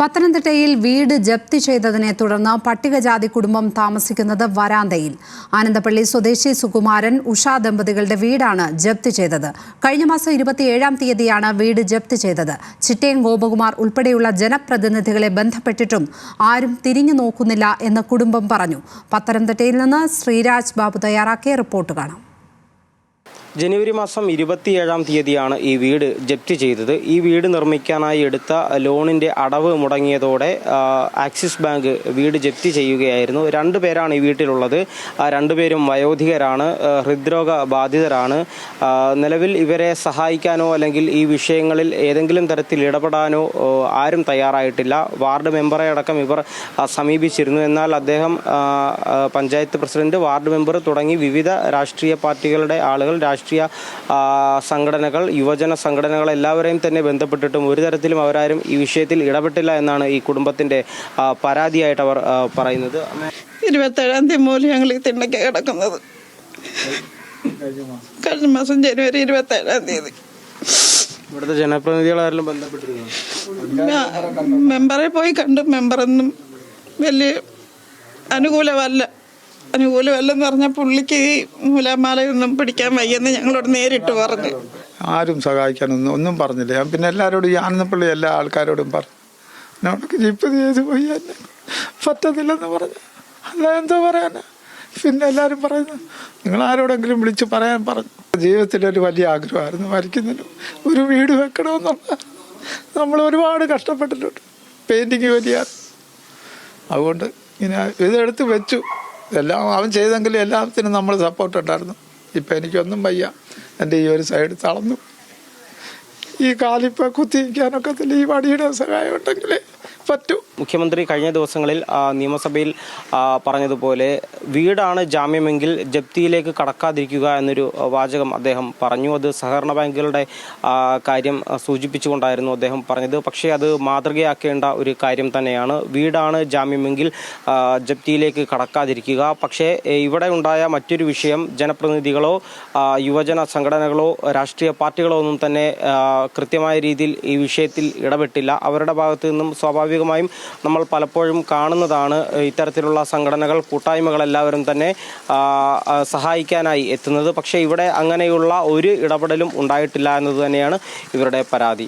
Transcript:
പത്തനംതിട്ടയിൽ വീട് ജപ്തി ചെയ്തതിനെ തുടർന്ന് പട്ടികജാതി കുടുംബം താമസിക്കുന്നത് വരാന്തയിൽ. ആനന്ദപ്പള്ളി സ്വദേശി സുകുമാരൻ, ഉഷ ദമ്പതികളുടെ വീടാണ് ജപ്തി ചെയ്തത്. കഴിഞ്ഞ മാസം 27-ാം തീയതിയാണ് വീട് ജപ്തി ചെയ്തത്. ചിറ്റയം ഗോപകുമാർ ഉൾപ്പെടെയുള്ള ജനപ്രതിനിധികളെ ബന്ധപ്പെട്ടിട്ടും ആരും തിരിഞ്ഞു നോക്കുന്നില്ല എന്ന് കുടുംബം പറഞ്ഞു. പത്തനംതിട്ടയിൽ നിന്ന് ശ്രീരാജ് ബാബു തയ്യാറാക്കിയ റിപ്പോർട്ട് കാണാം. ജനുവരി മാസം 27-ാം തീയതിയാണ് ഈ വീട് ജപ്തി ചെയ്തത്. ഈ വീട് നിർമ്മിക്കാനായി എടുത്ത ലോണിൻ്റെ അടവ് മുടങ്ങിയതോടെ ആക്സിസ് ബാങ്ക് വീട് ജപ്തി ചെയ്യുകയായിരുന്നു. 2 പേരാണ് ഈ വീട്ടിലുള്ളത്. 2 പേരും വയോധികരാണ്, ഹൃദ്രോഗ ബാധിതരാണ്. നിലവിൽ ഇവരെ സഹായിക്കാനോ അല്ലെങ്കിൽ ഈ വിഷയങ്ങളിൽ ഏതെങ്കിലും തരത്തിൽ ഇടപെടാനോ ആരും തയ്യാറായിട്ടില്ല. വാർഡ് മെമ്പറെ അടക്കം ഇവർ സമീപിച്ചിരുന്നു. എന്നാൽ അദ്ദേഹം പഞ്ചായത്ത് പ്രസിഡന്റ്, വാർഡ് മെമ്പർ തുടങ്ങി വിവിധ രാഷ്ട്രീയ പാർട്ടികളുടെ ആളുകൾ, രാഷ്ട്രീയ സംഘടനകൾ, യുവജന സംഘടനകൾ എല്ലാവരെയും തന്നെ ബന്ധപ്പെട്ടിട്ടും ഒരു തരത്തിലും അവരാരും ഈ വിഷയത്തിൽ ഇടപെട്ടില്ല എന്നാണ് ഈ കുടുംബത്തിന്റെ പരാതിയായിട്ട് അവർ പറയുന്നത്. 27-ാം തീയതി മൂലം ഞങ്ങൾ ഈ തിണ്ണയ്ക്ക് കിടക്കുന്നത്. കഴിഞ്ഞ മാസം ജനുവരി 27-ാം തീയതി ഇവിടുത്തെ ജനപ്രതിനിധികളാരെല്ലാം ബന്ധപ്പെട്ടിരുന്നു. മെമ്പറെ പോയി കണ്ടു. മെമ്പറൊന്നും വലിയ അനുകൂലമല്ലെന്ന് പറഞ്ഞാൽ പുള്ളിക്ക് ഈ നൂലാമാലയൊന്നും പിടിക്കാൻ വയ്യെന്ന് ഞങ്ങളോട് നേരിട്ട് പറഞ്ഞു. ആരും സഹായിക്കാനൊന്നും പറഞ്ഞില്ല. ഞാൻ പിന്നെ എല്ലാവരോടും, ഈ ആനന്ദപ്പള്ളി എല്ലാ ആൾക്കാരോടും പറഞ്ഞു, എന്നോടൊക്കെ ജിപ്പ് ചെയ്ത് പോയി, എന്നെ പറ്റത്തില്ലെന്ന് പറഞ്ഞു. അല്ല എന്താ പറയാനാ? പിന്നെ എല്ലാവരും പറയുന്നു, നിങ്ങൾ ആരോടെങ്കിലും വിളിച്ച് പറയാൻ പറഞ്ഞു. ജീവിതത്തിലൊരു വലിയ ആഗ്രഹമായിരുന്നു, മരിക്കുന്നതിന് ഒരു വീട് വെക്കണമെന്നുള്ള. നമ്മൾ ഒരുപാട് കഷ്ടപ്പെട്ടിട്ടുണ്ട്, പെയിൻറ്റിങ് വലിയ. അതുകൊണ്ട് ഇങ്ങനെ ഇതെടുത്ത് വെച്ചു. എല്ലാം അവൻ ചെയ്തെങ്കിലും എല്ലാത്തിനും നമ്മൾ സപ്പോർട്ട് ഉണ്ടായിരുന്നു. ഇപ്പം എനിക്കൊന്നും വയ്യ, എൻ്റെ ഈ ഒരു സൈഡ് തളർന്നു. ഈ കാലിപ്പോൾ കുത്തിയിരിക്കാനൊക്കത്തില്ല. ഈ വടിയുടെ സഹായം ഉണ്ടെങ്കിൽ പറ്റൂ. മുഖ്യമന്ത്രി കഴിഞ്ഞ ദിവസങ്ങളിൽ നിയമസഭയിൽ പറഞ്ഞതുപോലെ വീടാണ് ജാമ്യമെങ്കിൽ ജപ്തിയിലേക്ക് കടക്കാതിരിക്കുക എന്നൊരു വാചകം അദ്ദേഹം പറഞ്ഞു. അത് സഹകരണ ബാങ്കുകളുടെ കാര്യം സൂചിപ്പിച്ചുകൊണ്ടായിരുന്നു അദ്ദേഹം പറഞ്ഞത്. പക്ഷേ അത് മാതൃകയാക്കേണ്ട ഒരു കാര്യം തന്നെയാണ്. വീടാണ് ജാമ്യമെങ്കിൽ ജപ്തിയിലേക്ക് കടക്കാതിരിക്കുക. പക്ഷേ ഇവിടെ ഉണ്ടായ മറ്റൊരു വിഷയം, ജനപ്രതിനിധികളോ യുവജന സംഘടനകളോ രാഷ്ട്രീയ പാർട്ടികളോ ഒന്നും തന്നെ കൃത്യമായ രീതിയിൽ ഈ വിഷയത്തിൽ ഇടപെട്ടില്ല. അവരുടെ ഭാഗത്തു നിന്നും സ്വാഭാവികമായും നമ്മൾ പലപ്പോഴും കാണുന്നതാണ് ഇത്തരത്തിലുള്ള സംഘടനകൾ, കൂട്ടായ്മകൾ എല്ലാവരും തന്നെ സഹായിക്കാനായി എത്തുന്നത്. പക്ഷേ ഇവിടെ അങ്ങനെയുള്ള ഒരു ഇടപെടലും ഉണ്ടായിട്ടില്ല എന്നത് തന്നെയാണ് ഇവരുടെ പരാതി.